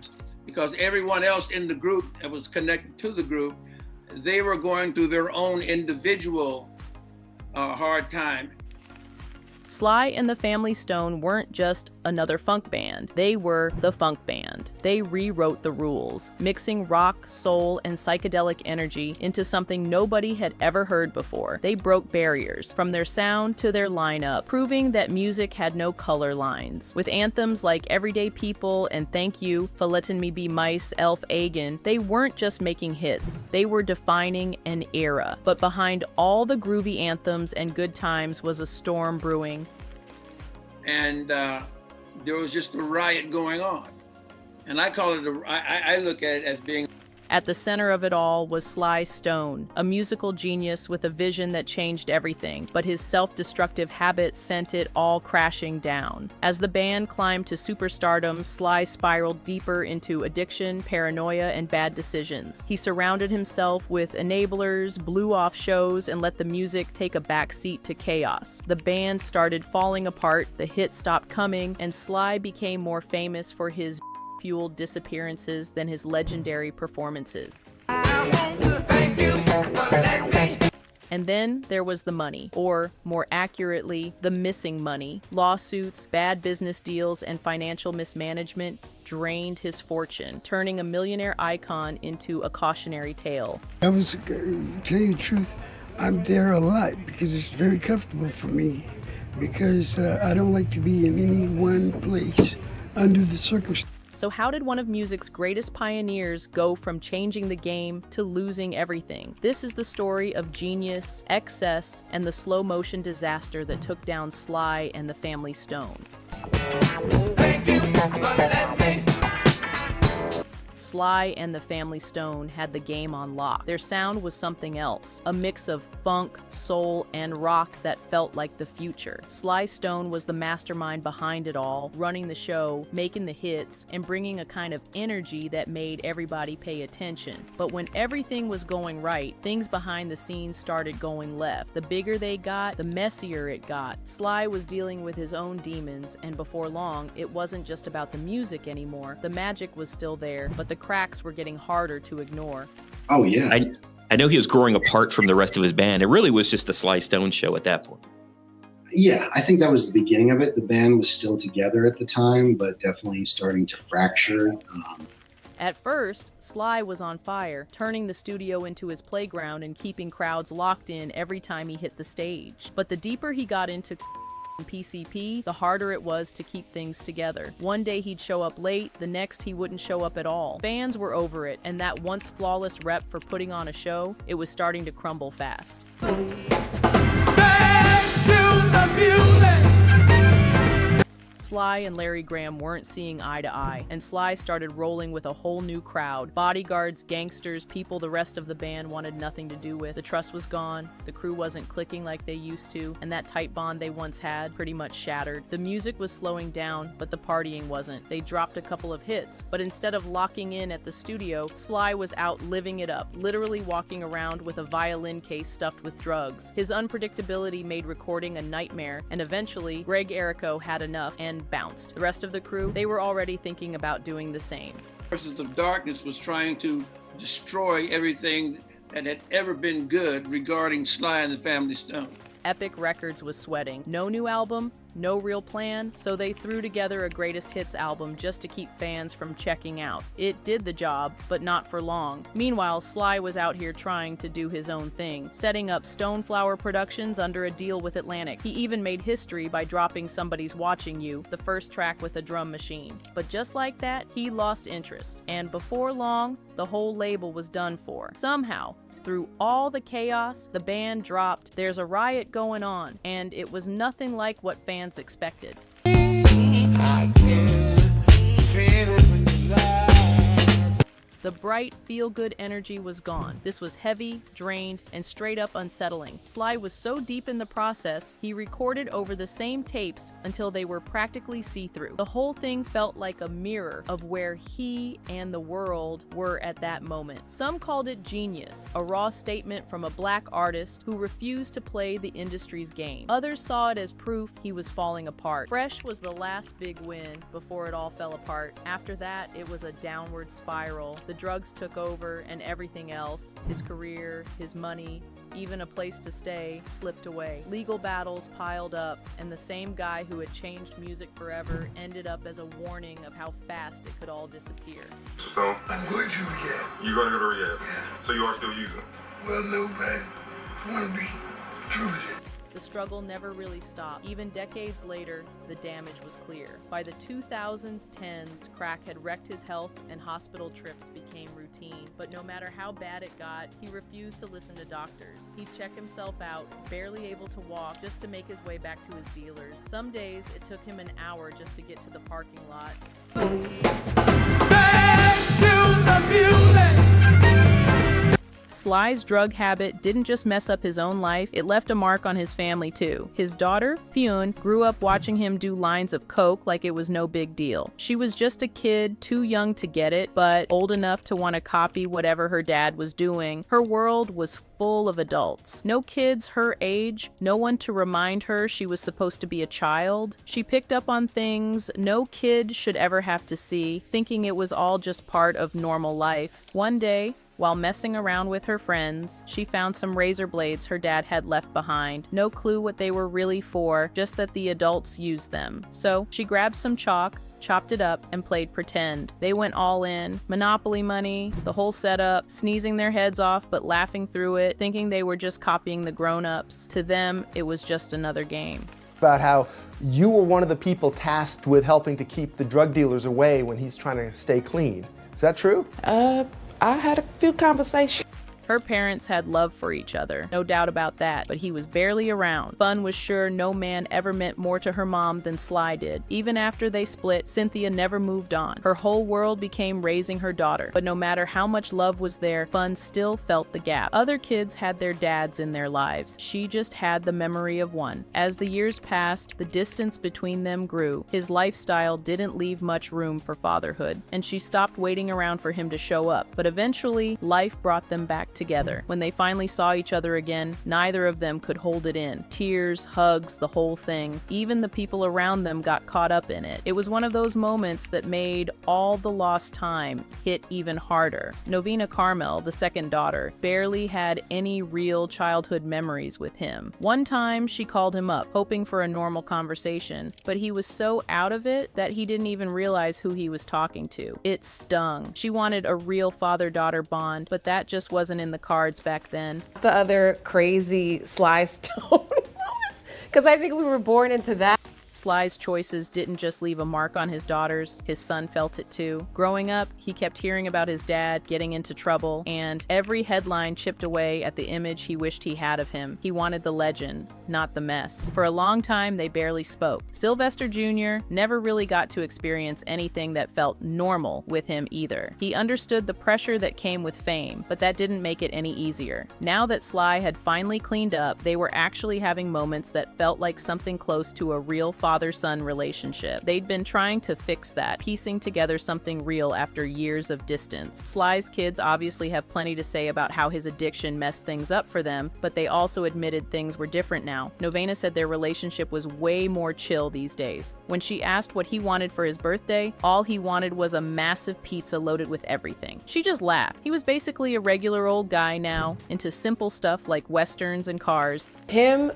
times, because everyone else in the group that was connected to the group, they were going through their own individual hard time. Sly and the Family Stone weren't just another funk band. They were the funk band. They rewrote the rules, mixing rock, soul, and psychedelic energy into something nobody had ever heard before. They broke barriers, from their sound to their lineup, proving that music had no color lines. With anthems like Everyday People and Thank You for Letting Me Be Mice, Elf Agin, they weren't just making hits. They were defining an era. But behind all the groovy anthems and good times was a storm brewing. And there was just a riot going on. And I call it, I look at it as being. At the center of it all was Sly Stone, a musical genius with a vision that changed everything, but his self-destructive habits sent it all crashing down. As the band climbed to superstardom, Sly spiraled deeper into addiction, paranoia, and bad decisions. He surrounded himself with enablers, blew off shows, and let the music take a backseat to chaos. The band started falling apart, the hits stopped coming, and Sly became more famous for his fueled disappearances than his legendary performances. And then there was the money, or more accurately, the missing money. Lawsuits, bad business deals, and financial mismanagement drained his fortune, turning a millionaire icon into a cautionary tale. I was, to tell you the truth, I'm there a lot because it's very comfortable for me, because I don't like to be in any one place under the circumstances. So how did one of music's greatest pioneers go from changing the game to losing everything? This is the story of genius, excess, and the slow-motion disaster that took down Sly and the Family Stone. Thank you for letting me. Sly and the Family Stone had the game on lock. Their sound was something else, a mix of funk, soul, and rock that felt like the future. Sly Stone was the mastermind behind it all, running the show, making the hits, and bringing a kind of energy that made everybody pay attention. But when everything was going right, things behind the scenes started going left. The bigger they got, the messier it got. Sly was dealing with his own demons, and before long, it wasn't just about the music anymore. The magic was still there, but the cracks were getting harder to ignore. Oh, yeah. I know he was growing apart from the rest of his band. It really was just the Sly Stone show at that point. Yeah, I think that was the beginning of it. The band was still together at the time, but definitely starting to fracture. At first, Sly was on fire, turning the studio into his playground and keeping crowds locked in every time he hit the stage. But the deeper he got into PCP, the harder it was to keep things together. One day he'd show up late, the next he wouldn't show up at all. Fans were over it, and that once flawless rep for putting on a show, it was starting to crumble fast. Thanks to the music! Sly and Larry Graham weren't seeing eye to eye, and Sly started rolling with a whole new crowd. Bodyguards, gangsters, people the rest of the band wanted nothing to do with. The trust was gone, the crew wasn't clicking like they used to, and that tight bond they once had pretty much shattered. The music was slowing down, but the partying wasn't. They dropped a couple of hits, but instead of locking in at the studio, Sly was out living it up, literally walking around with a violin case stuffed with drugs. His unpredictability made recording a nightmare, and eventually, Greg Errico had enough and bounced. The rest of the crew, they were already thinking about doing the same. Forces of Darkness was trying to destroy everything that had ever been good regarding Sly and the Family Stone. Epic Records was sweating. No new album, no real plan, so they threw together a greatest hits album just to keep fans from checking out. It did the job, but not for long. Meanwhile, Sly was out here trying to do his own thing, setting up Stoneflower Productions under a deal with Atlantic. He even made history by dropping Somebody's Watching You, the first track with a drum machine. But just like that, he lost interest, and before long, the whole label was done for. Somehow, through all the chaos, the band dropped There's a Riot Going On, and it was nothing like what fans expected. The bright, feel-good energy was gone. This was heavy, drained, and straight up unsettling. Sly was so deep in the process, he recorded over the same tapes until they were practically see-through. The whole thing felt like a mirror of where he and the world were at that moment. Some called it genius, a raw statement from a black artist who refused to play the industry's game. Others saw it as proof he was falling apart. Fresh was the last big win before it all fell apart. After that, it was a downward spiral. The drugs took over and everything else, his career, his money, even a place to stay, slipped away. Legal battles piled up, and the same guy who had changed music forever ended up as a warning of how fast it could all disappear. So, I'm going to rehab. you're gonna go to rehab? Yeah. So you are still using? Well, no, but I want to be true with it. The struggle never really stopped. Even decades later, the damage was clear. By the 2010s, crack had wrecked his health and hospital trips became routine. But no matter how bad it got, he refused to listen to doctors. He'd check himself out, barely able to walk, just to make his way back to his dealers. Some days, it took him an hour just to get to the parking lot. Sly's drug habit didn't just mess up his own life, it left a mark on his family too. His daughter, Fionn, grew up watching him do lines of coke like it was no big deal. She was just a kid, too young to get it, but old enough to want to copy whatever her dad was doing. Her world was full of adults. No kids her age, no one to remind her she was supposed to be a child. She picked up on things no kid should ever have to see, thinking it was all just part of normal life. One day, while messing around with her friends, she found some razor blades her dad had left behind. No clue what they were really for, just that the adults used them. So she grabbed some chalk, chopped it up, and played pretend. They went all in, Monopoly money, the whole setup, sneezing their heads off but laughing through it, thinking they were just copying the grown-ups. To them, it was just another game. About how you were one of the people tasked with helping to keep the drug dealers away when he's trying to stay clean. Is that true? I had a few conversations. Her parents had love for each other, no doubt about that, but he was barely around. Fun was sure no man ever meant more to her mom than Sly did. Even after they split, Cynthia never moved on. Her whole world became raising her daughter, but no matter how much love was there, Fun still felt the gap. Other kids had their dads in their lives. She just had the memory of one. As the years passed, the distance between them grew. His lifestyle didn't leave much room for fatherhood, and she stopped waiting around for him to show up. But eventually, life brought them back together. When they finally saw each other again, neither of them could hold it in. Tears, hugs, the whole thing. Even the people around them got caught up in it. It was one of those moments that made all the lost time hit even harder. Novena Carmel, the second daughter, barely had any real childhood memories with him. One time, she called him up, hoping for a normal conversation, but he was so out of it that he didn't even realize who he was talking to. It stung. She wanted a real father-daughter bond, but that just wasn't in the cards back then. The other crazy Sly Stone moments, because I think we were born into that. Sly's choices didn't just leave a mark on his daughters, his son felt it too. Growing up, he kept hearing about his dad getting into trouble, and every headline chipped away at the image he wished he had of him. He wanted the legend, not the mess. For a long time, they barely spoke. Sylvester Jr. never really got to experience anything that felt normal with him either. He understood the pressure that came with fame, but that didn't make it any easier. Now that Sly had finally cleaned up, they were actually having moments that felt like something close to a real father-son relationship. They'd been trying to fix that, piecing together something real after years of distance. Sly's kids obviously have plenty to say about how his addiction messed things up for them, but they also admitted things were different now. Novena said their relationship was way more chill these days. When she asked what he wanted for his birthday, all he wanted was a massive pizza loaded with everything. She just laughed. He was basically a regular old guy now, into simple stuff like westerns and cars. Him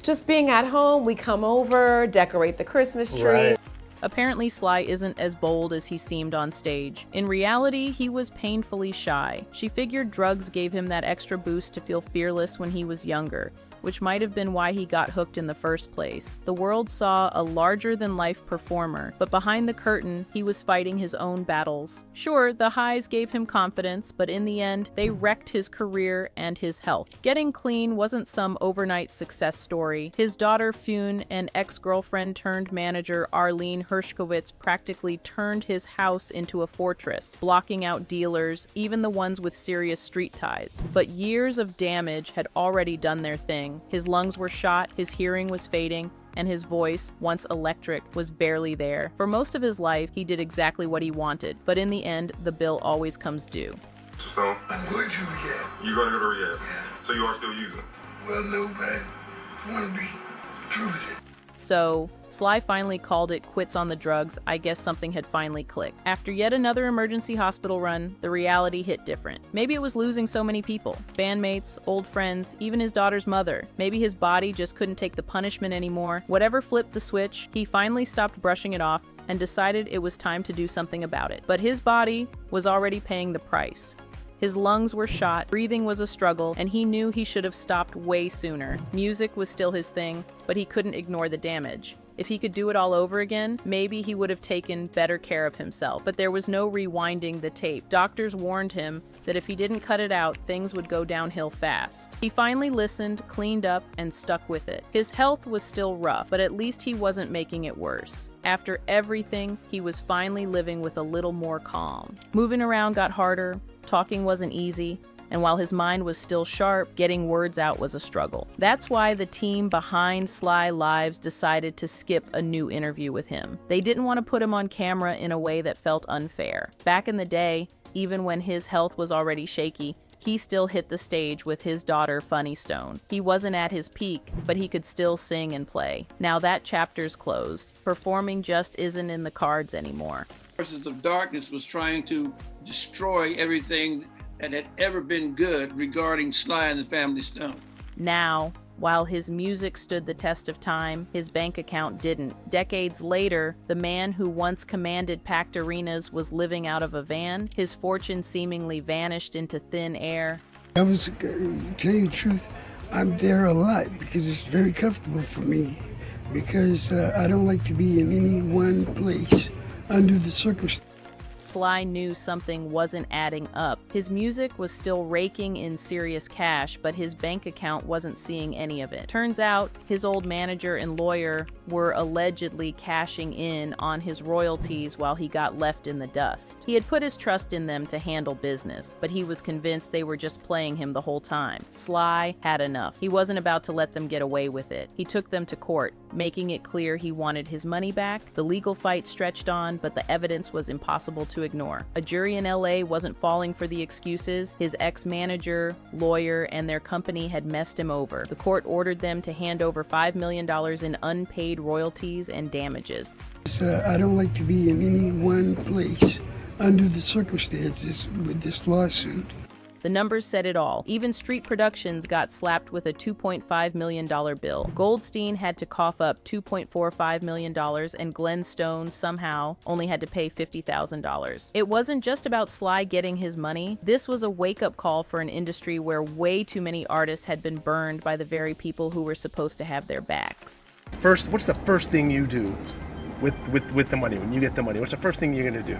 just being at home, we come over, decorate the Christmas tree. Right. Apparently, Sly isn't as bold as he seemed on stage. In reality, he was painfully shy. She figured drugs gave him that extra boost to feel fearless when he was younger, which might have been why he got hooked in the first place. The world saw a larger-than-life performer, but behind the curtain, he was fighting his own battles. Sure, the highs gave him confidence, but in the end, they wrecked his career and his health. Getting clean wasn't some overnight success story. His daughter Fune and ex-girlfriend turned manager Arlene Hershkowitz practically turned his house into a fortress, blocking out dealers, even the ones with serious street ties. But years of damage had already done their thing. His lungs were shot, his hearing was fading, and his voice, once electric, was barely there. For most of his life, he did exactly what he wanted, but in the end, the bill always comes due. So? I'm going to rehab. You're going to go to rehab? Yeah. So you are still using? Well, no, but I want to be true with it. So, Sly finally called it quits on the drugs. I guess something had finally clicked. After yet another emergency hospital run, the reality hit different. Maybe it was losing so many people. Bandmates, old friends, even his daughter's mother. Maybe his body just couldn't take the punishment anymore. Whatever flipped the switch, he finally stopped brushing it off and decided it was time to do something about it. But his body was already paying the price. His lungs were shot, breathing was a struggle, and he knew he should have stopped way sooner. Music was still his thing, but he couldn't ignore the damage. If he could do it all over again, maybe he would have taken better care of himself. But there was no rewinding the tape. Doctors warned him that if he didn't cut it out, things would go downhill fast. He finally listened, cleaned up, and stuck with it. His health was still rough, but at least he wasn't making it worse. After everything, he was finally living with a little more calm. Moving around got harder, talking wasn't easy, and while his mind was still sharp, getting words out was a struggle. That's why the team behind Sly Lives decided to skip a new interview with him. They didn't want to put him on camera in a way that felt unfair. Back in the day, even when his health was already shaky, he still hit the stage with his daughter, Funny Stone. He wasn't at his peak, but he could still sing and play. Now that chapter's closed. Performing just isn't in the cards anymore. Forces of darkness was trying to destroy everything that had ever been good regarding Sly and the Family Stone. Now, while his music stood the test of time, his bank account didn't. Decades later, the man who once commanded packed arenas was living out of a van. His fortune seemingly vanished into thin air. I was, to tell you the truth, I'm there a lot because it's very comfortable for me because I don't like to be in any one place under the circumstances. Sly knew something wasn't adding up. His music was still raking in serious cash, but his bank account wasn't seeing any of it. Turns out, his old manager and lawyer were allegedly cashing in on his royalties while he got left in the dust. He had put his trust in them to handle business, but he was convinced they were just playing him the whole time. Sly had enough. He wasn't about to let them get away with it. He took them to court, making it clear he wanted his money back. The legal fight stretched on, but the evidence was impossible to ignore. A jury in LA wasn't falling for the excuses. His ex-manager, lawyer, and their company had messed him over. The court ordered them to hand over $5 million in unpaid royalties and damages. I don't like to be in any one place under the circumstances with this lawsuit. The numbers said it all. Even Street Productions got slapped with a $2.5 million bill. Goldstein had to cough up $2.45 million, and Glenn Stone somehow only had to pay $50,000. It wasn't just about Sly getting his money. This was a wake-up call for an industry where way too many artists had been burned by the very people who were supposed to have their backs. First, what's the first thing you do with the money? When you get the money, what's the first thing you're gonna do?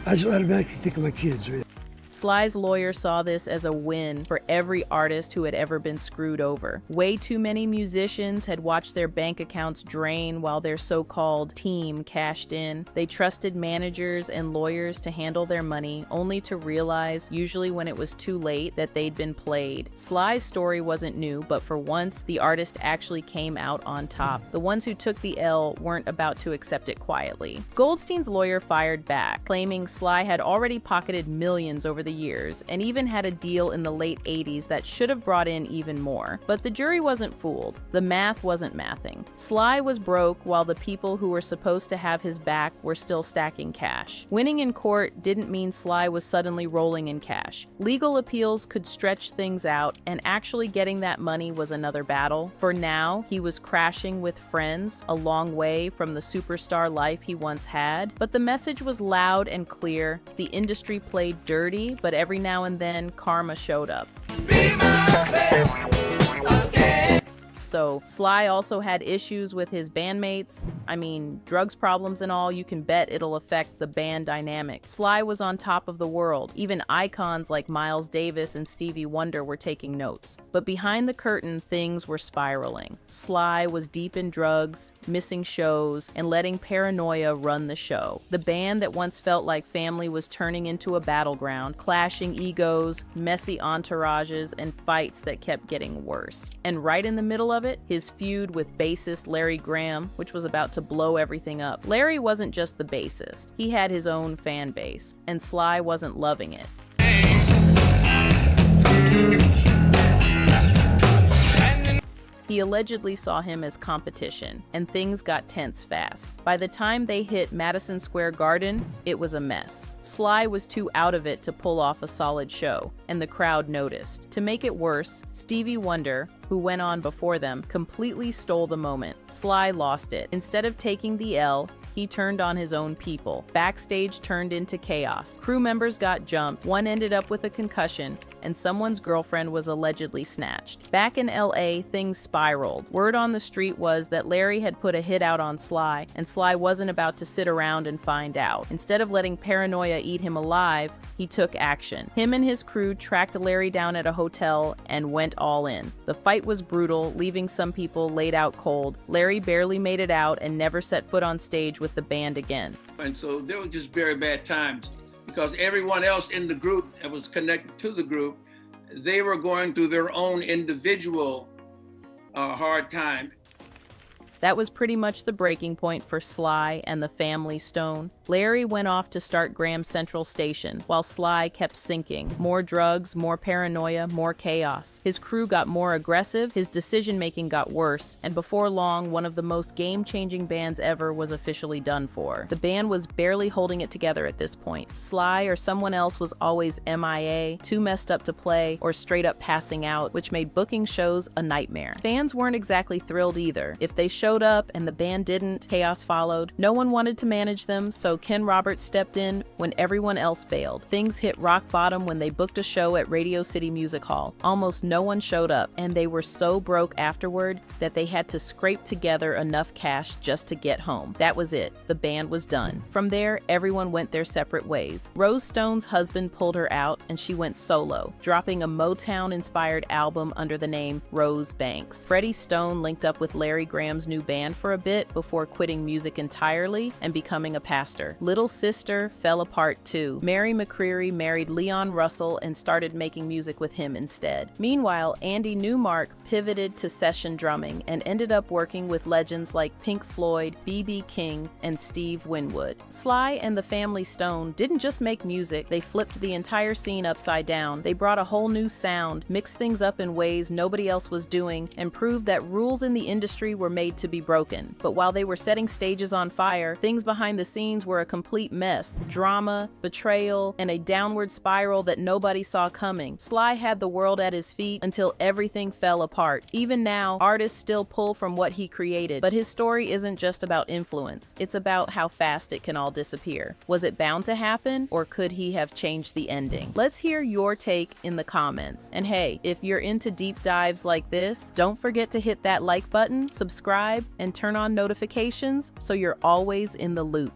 I just automatically think of my kids, right? Sly's lawyer saw this as a win for every artist who had ever been screwed over. Way too many musicians had watched their bank accounts drain while their so-called team cashed in. They trusted managers and lawyers to handle their money, only to realize, usually when it was too late, that they'd been played. Sly's story wasn't new, but for once, the artist actually came out on top. The ones who took the L weren't about to accept it quietly. Goldstein's lawyer fired back, claiming Sly had already pocketed millions over the years, and even had a deal in the late 80s that should have brought in even more. But the jury wasn't fooled. The math wasn't mathing. Sly was broke while the people who were supposed to have his back were still stacking cash. Winning in court didn't mean Sly was suddenly rolling in cash. Legal appeals could stretch things out, and actually getting that money was another battle. For now, he was crashing with friends, a long way from the superstar life he once had. But the message was loud and clear. The industry played dirty, but every now and then, karma showed up. So Sly also had issues with his bandmates. I mean, drugs problems and all, you can bet it'll affect the band dynamic. Sly was on top of the world. Even icons like Miles Davis and Stevie Wonder were taking notes. But behind the curtain, things were spiraling. Sly was deep in drugs, missing shows, and letting paranoia run the show. The band that once felt like family was turning into a battleground, clashing egos, messy entourages, and fights that kept getting worse. And right in the middle of it, his feud with bassist Larry Graham, which was about to blow everything up. Larry wasn't just the bassist. He had his own fan base, and Sly wasn't loving it. He allegedly saw him as competition, and things got tense fast. By the time they hit Madison Square Garden, it was a mess. Sly was too out of it to pull off a solid show, and the crowd noticed. To make it worse, Stevie Wonder, who went on before them, completely stole the moment. Sly lost it. Instead of taking the L, he turned on his own people. Backstage turned into chaos. Crew members got jumped, one ended up with a concussion, and someone's girlfriend was allegedly snatched. Back in LA, things spiraled. Word on the street was that Larry had put a hit out on Sly, and Sly wasn't about to sit around and find out. Instead of letting paranoia eat him alive, he took action. Him and his crew tracked Larry down at a hotel and went all in. The fight was brutal, leaving some people laid out cold. Larry barely made it out and never set foot on stage with the band again. And so there were just very bad times because everyone else in the group that was connected to the group, they were going through their own individual hard time. That was pretty much the breaking point for Sly and the family Stone. Larry went off to start Graham Central Station, while Sly kept sinking. More drugs, more paranoia, more chaos. His crew got more aggressive, his decision-making got worse, and before long, one of the most game-changing bands ever was officially done for. The band was barely holding it together at this point. Sly or someone else was always MIA, too messed up to play, or straight up passing out, which made booking shows a nightmare. Fans weren't exactly thrilled either. If they showed up and the band didn't, chaos followed. No one wanted to manage them, so Ken Roberts stepped in when everyone else bailed. Things hit rock bottom when they booked a show at Radio City Music Hall. Almost no one showed up, and they were so broke afterward that they had to scrape together enough cash just to get home. That was it. The band was done. From there, everyone went their separate ways. Rose Stone's husband pulled her out, and she went solo, dropping a Motown-inspired album under the name Rose Banks. Freddie Stone linked up with Larry Graham's new band for a bit before quitting music entirely and becoming a pastor. Little Sister fell apart too. Mary McCreary married Leon Russell and started making music with him instead. Meanwhile, Andy Newmark pivoted to session drumming and ended up working with legends like Pink Floyd, B.B. King, and Steve Winwood. Sly and the family Stone didn't just make music, they flipped the entire scene upside down. They brought a whole new sound, mixed things up in ways nobody else was doing, and proved that rules in the industry were made to be broken. But while they were setting stages on fire, things behind the scenes were a complete mess. Drama, betrayal, and a downward spiral that nobody saw coming. Sly had the world at his feet until everything fell apart. Even now, artists still pull from what he created, but his story isn't just about influence. It's about how fast it can all disappear. Was it bound to happen, or could he have changed the ending? Let's hear your take in the comments. And hey, if you're into deep dives like this, don't forget to hit that like button, subscribe, and turn on notifications so you're always in the loop.